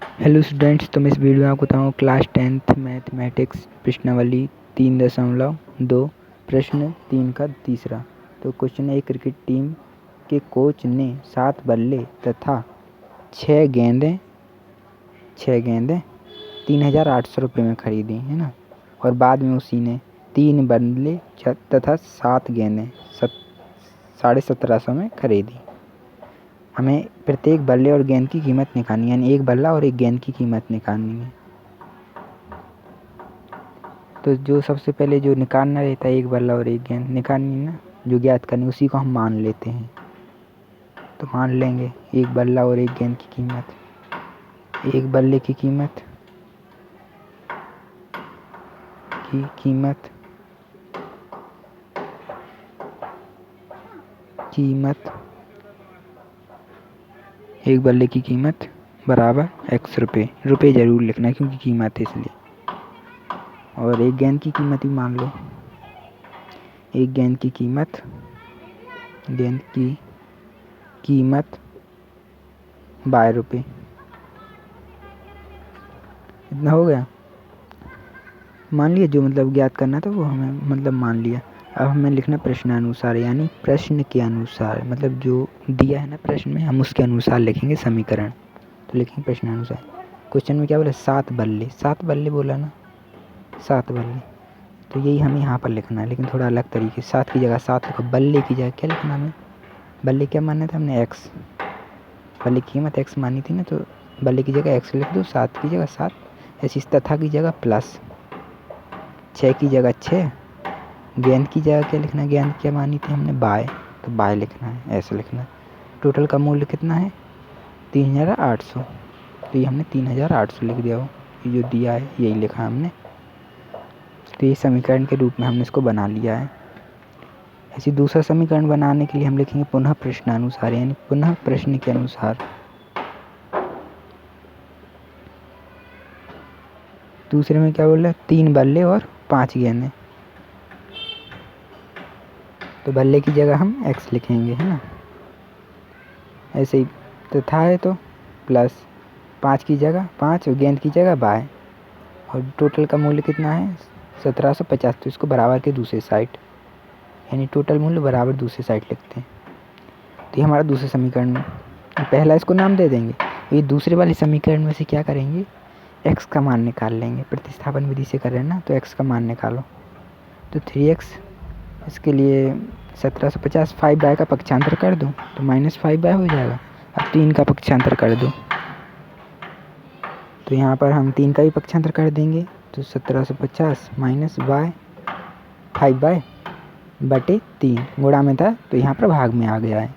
Hello students, तो मैं इस वीडियो में आपको बताऊँ क्लास 10th मैथमेटिक्स प्रश्नावली 3.2 प्रश्न 3 का तीसरा। तो क्वेश्चन है, एक क्रिकेट टीम के कोच ने 7 बल्ले तथा 6 गेंदें 3,800 रुपये में खरीदी, है ना। और बाद में उसी ने 3 बल्ले तथा 7 गेंदें 1750 में खरीदी। हमें प्रत्येक बल्ले और गेंद की कीमत निकालनी है, यानी एक बल्ला और एक गेंद की कीमत निकालनी है। तो जो सबसे पहले जो निकालना रहता है, एक बल्ला और एक गेंद निकालनी ना, जो ज्ञात करनी, उसी को हम मान लेते हैं। तो मान लेंगे एक बल्ला और एक गेंद की कीमत। एक बल्ले की कीमत एक बल्ले की कीमत बराबर x रुपये। रुपये ज़रूर लिखना है क्योंकि कीमत है इसलिए। और एक गेंद की कीमत भी मान लो। एक गेंद की कीमत 12 रुपये। इतना हो गया, मान लिया। जो मतलब ज्ञात करना था वो हमें मतलब मान लिया। अब हमें लिखना प्रश्नानुसार, यानी प्रश्न के अनुसार, मतलब जो दिया है ना प्रश्न में, हम उसके अनुसार लिखेंगे समीकरण। तो लिखेंगे प्रश्नानुसार। क्वेश्चन में क्या बोला? 7 बल्ले बोला ना, 7 बल्ले। तो यही हमें यहाँ पर लिखना है, लेकिन थोड़ा अलग तरीके। 7 की जगह 7 लिखो, बल्ले की जगह क्या लिखना हमें? बल्ले क्या माना था हमने? x। बल्ले की कीमत x मानी थी ना, तो बल्ले की जगह x लिख दो, 7 की जगह 7। ऐसी तथा की जगह प्लस, 6 की जगह 6। गेंद की जगह क्या लिखना है? गेंद क्या मानी थी हमने? बाय। तो बाय लिखना है, ऐसे लिखना है। टोटल का मूल्य कितना है? 3,800। तो ये हमने 3,800 लिख दिया हो। ये जो दिया है यही लिखा हमने। तो ये समीकरण के रूप में हमने इसको बना लिया है। ऐसे दूसरा समीकरण बनाने के लिए हम लिखेंगे पुनः प्रश्नानुसार, यानी पुनः प्रश्न के अनुसार। दूसरे में क्या बोल रहा है? 3 बल्ले और 5 गेंदें। तो बल्ले की जगह हम x लिखेंगे, है ना। ऐसे ही तथा है तो प्लस 5 की जगह 5 और गेंद की जगह बाय। और टोटल का मूल्य कितना है? 1750। तो इसको बराबर के दूसरे साइड, यानी टोटल मूल्य बराबर दूसरे साइड लिखते हैं। तो ये हमारा दूसरे समीकरण में। पहला इसको नाम दे देंगे। ये दूसरे वाले समीकरण में से क्या करेंगे? x का मान निकाल लेंगे। प्रतिस्थापन विधि से कर रहे हैं ना, तो x का मान निकालो। तो 3x, इसके लिए 1750 5 बाय का पक्षांतर कर दो तो -5 बाय हो जाएगा। अब 3 का पक्षांतर कर दो, तो यहाँ पर हम 3 का भी पक्षांतर कर देंगे। तो 1750 माइनस बाय 5 बाय बटे 3 गुणा में था, तो यहाँ पर भाग में आ गया है।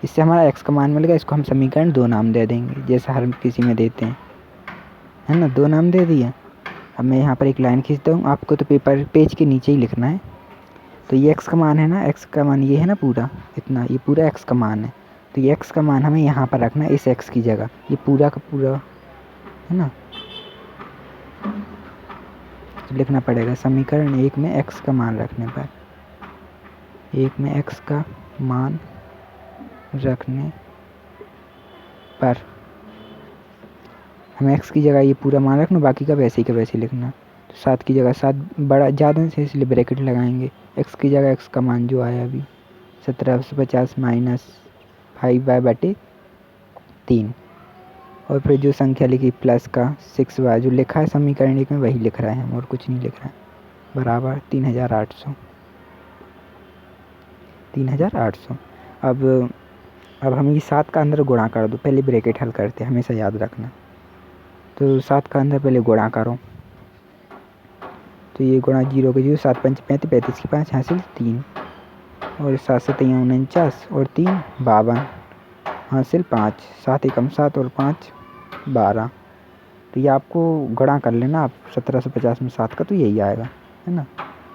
इससे हमारा x का मान मिल गया। इसको हम समीकरण 2 नाम दे देंगे, जैसा हर किसी में देते हैं, है ना। 2 नाम दे दिया। अब मैं यहाँ पर एक लाइन खींचता हूँ, आपको तो पेज के नीचे ही लिखना है। तो ये x का मान है ना, x का मान ये है ना, पूरा इतना, ये पूरा x का मान है। तो ये x का मान हमें यहाँ पर रखना है, इस x की जगह। ये पूरा का पूरा, है ना। तो लिखना पड़ेगा समीकरण 1 में x का मान रखने पर, 1 में x का मान रखने पर हमें x की जगह ये पूरा मान रखना, बाकी का वैसे ही का वैसे ही लिखना। तो 7 की जगह 7 बड़ा ज़्यादा से, इसलिए ब्रैकेट लगाएंगे। x की जगह x का मान जो आया अभी 1750 माइनस 5 बाय बटे 3, और फिर जो संख्या लिखी प्लस का 6 बाय, जो लिखा है समीकरण 1 में वही लिख रहे हैं हम, और कुछ नहीं लिख रहे हैं, बराबर 3,800। अब हम ये 7 का अंदर गुणा कर दो। पहले ब्रैकेट हल करते हैं, हमेशा याद रखना। तो 7 का अंदर पहले गुणा करो, तो ये गुणा 0 के 0, 7 पंच 35, 35 की 5 हासिल 3, और 7 से 49 और 3 52 हासिल 5, 7 एकम 7 और 5 12। तो ये आपको गुणा कर लेना आप 1750 में 7 का, तो यही आएगा, है ना।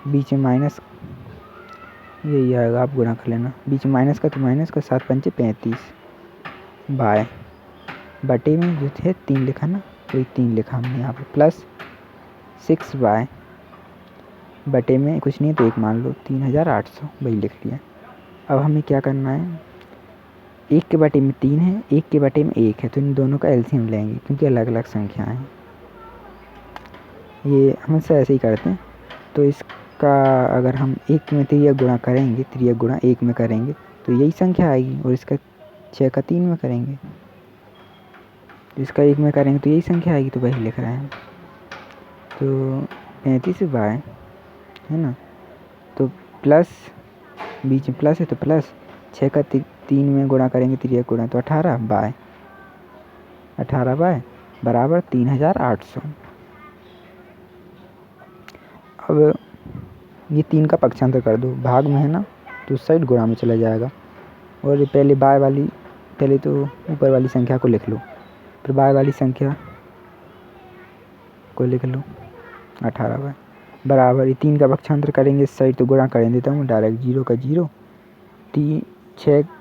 बीच में माइनस यही आएगा, आप गुणा कर लेना। बीच में माइनस का, तो माइनस का 7 पंचे 35 बाय बटे में जो थे 3 लिखा ना, तो 3 लिखा हमने यहाँ पर, प्लस 6 बाय बटे में कुछ नहीं तो 1 मान लो, 3,800 वही लिख लिया। अब हमें क्या करना है? 1 के बटे में 3 है, 1 के बटे में 1 है, तो इन दोनों का एलसीएम लेंगे क्योंकि अलग अलग संख्या हैं। ये हमेशा ऐसे ही करते हैं। तो इसका अगर हम 1 में तिर्यक गुणा करेंगे, तिर्यक गुणा 1 में करेंगे तो यही संख्या आएगी, और इसका 6 का 3 में करेंगे तो इसका 1 में करेंगे तो यही संख्या आएगी, तो वही लिख रहे हैं। तो 35/, है ना, तो प्लस, बीच में प्लस है तो प्लस 6 का 3 में गुणा करेंगे तिर्यक गुणा, तो 18/, बराबर 3800। अब ये 3 का पक्षांतर कर दो, भाग में है ना तो उस साइड गुणा में चला जाएगा। और पहले बाय वाली, पहले तो ऊपर वाली संख्या को लिख लो, फिर बाय वाली संख्या को लिख लो, 18/, बराबर ये 3 का पक्षांतर करेंगे इस साइड तो गुणा कर देता हूँ डायरेक्ट, 0 का 0,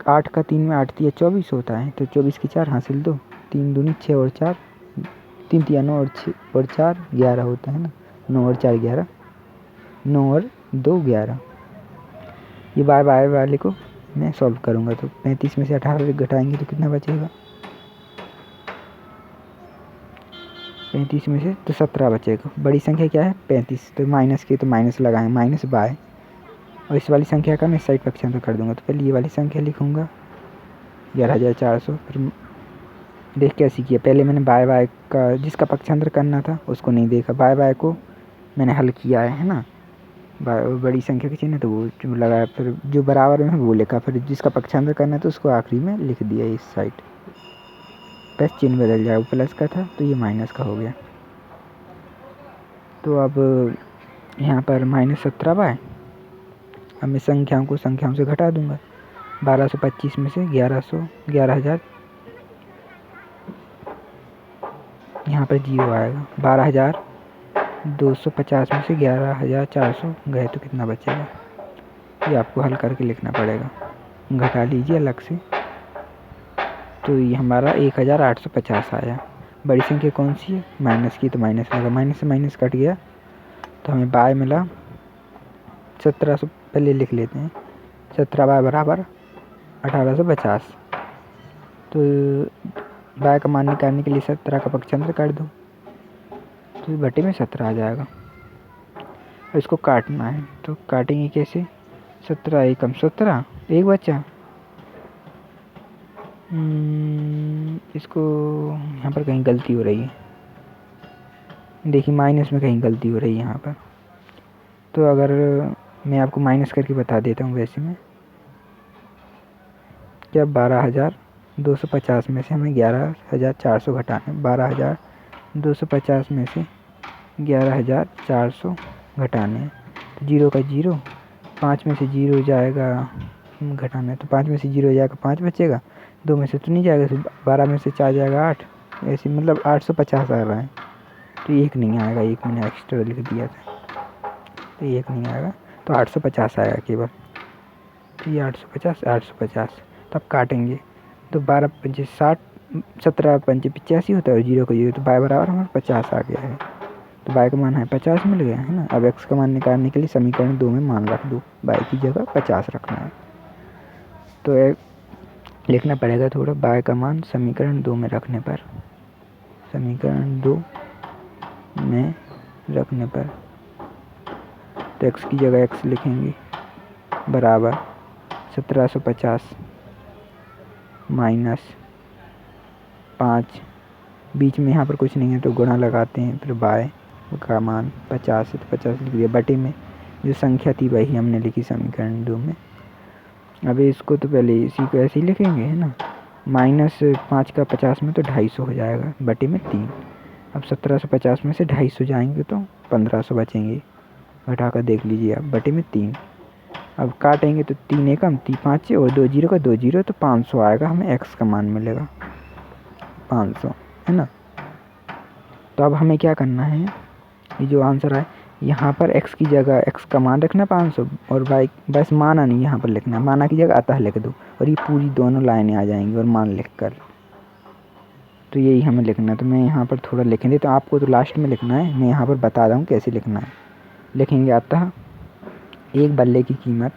8 का 3 में 8 तिया 24 होता है, तो 24 की 4 हासिल 2, 3 दूनी 6 और 4, 3 तिया 9 और 6 और 4 11 होता है ना, 9 और 4 11, 9 और 2 11। ये बाय वाले को मैं सॉल्व करूँगा तो 35 में से 18 घटाएंगे तो कितना बचेगा, 35 में से तो 17 बचेगा। बड़ी संख्या क्या है 35, तो माइनस की तो माइनस लगाएं, -12, और इस वाली संख्या का मैं साइड पक्षांतर कर दूंगा। तो पहले ये वाली संख्या लिखूंगा 11400, फिर देख कैसी किया, पहले मैंने बाय का जिसका पक्षांतर करना था उसको नहीं देखा, बाय को मैंने हल किया है ना, बड़ी संख्या के चिन्ह तो वो लगाया, फिर जो बराबर में वो लिखा, फिर जिसका पक्षांतर करना था उसको आखिरी में लिख दिया इस साइड, प्लस चिन्ह बदल जाए, वो प्लस का था तो ये माइनस का हो गया। तो अब यहाँ पर -17/, अब मैं संख्याओं से घटा दूंगा, 1225 में से 11,000 यहाँ पर 0 आएगा, 12,250 में से 11,400 गए तो कितना बचेगा, ये आपको हल करके लिखना पड़ेगा, घटा लीजिए अलग से। तो ये हमारा 1,850 आया। बड़ी संख्या कौन सी है, माइनस की, तो माइनस लगा, माइनस से माइनस कट गया तो हमें बाय मिला 1700, पहले लिख लेते हैं, 17/, बराबर 1850। तो बाय का मान निकालने के लिए 17 का पक्षांतर कर दो, तो ये बटे में 17 आ जाएगा। और इसको काटना है तो काटेंगे कैसे, 17 एकम 17, एक बच्चा, इसको यहाँ पर कहीं गलती हो रही है, देखिए माइनस में कहीं गलती हो रही है यहाँ पर, तो अगर मैं आपको माइनस करके बता देता हूँ, वैसे में क्या 12,250 में से हमें 11,400 घटाना है, 12,250 में से 11,400 घटाने हैं, तो 0 का 0, 5 में से 0 जाएगा घटाना है, तो 5 में से 0 जाएगा 5 बचेगा, 2 में से तो नहीं जाएगा, तो 12 में से 4 जाएगा 8, ऐसे मतलब 850 आ रहा है, तो 1 नहीं आएगा, 1 मैंने एक्स्ट्रा लिख दिया था, तो 1 नहीं आएगा, तो 850 आएगा केवल, तो ये 850, तब काटेंगे तो 12 पंचे 60, 17 पंचे 85 होता है, और 0 का 0, तो बाय बराबर हमारा 50 आ गया है, तो बाय का मान है 50 मिल गया है ना। अब एक्स का मान निकालने के लिए समीकरण 2 में मान रख दो, बाय की जगह 50 रखना है, तो लिखना पड़ेगा थोड़ा, बाय का मान समीकरण 2 में रखने पर, समीकरण 2 में रखने पर, तो एक्स की जगह एक्स लिखेंगे, बराबर 1750 -5, बीच में यहाँ पर कुछ नहीं है तो गुणा लगाते हैं, फिर बाय का मान 50 है तो 50 लिख दिया, बटे में जो संख्या थी वही हमने लिखी समीकरण 2 में। अब इसको तो पहले इसी को ऐसे ही लिखेंगे, है ना, -5 का 50 में तो 250 हो जाएगा, बटे में 3, अब 1750 में से 250 जाएंगे तो 1500 बचेंगे, घटा कर देख लीजिए आप, बटे में 3, अब काटेंगे तो 3 एकम 3 5 और 2 0 का 2 0, तो 500 आएगा, हमें एक्स का मान मिलेगा 500, है ना। तो अब हमें क्या करना है, ये जो आंसर है यहाँ पर एक्स की जगह एक्स का मान रखना 500, और वाई बस माना नहीं यहाँ पर लिखना, माना की जगह अतः लिख दो, और ये पूरी दोनों लाइनें आ जाएंगी और मान लिख कर, तो यही हमें लिखना है। तो मैं यहाँ पर थोड़ा लिखेंगे, तो आपको तो लास्ट में लिखना है, मैं यहाँ पर बता रहा हूँ कैसे लिखना है। लिखेंगे अतः एक बल्ले की कीमत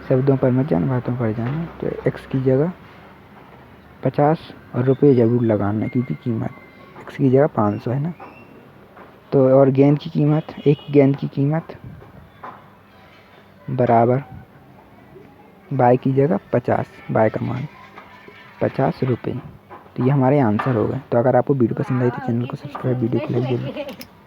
शब्दों पर मत जाना, बातों पर जाना। तो एक्स की जगह 50 और रुपये ज़रूर लगाना, क्योंकि कीमत एक्स की जगह 500 है ना। तो और गेंद की कीमत, एक गेंद की कीमत बराबर बाय की जगह 50, बाय का मान 50 रुपये। तो ये हमारे आंसर हो गए। तो अगर आपको वीडियो पसंद आई तो चैनल को सब्सक्राइब, वीडियो को लाइक जरूर।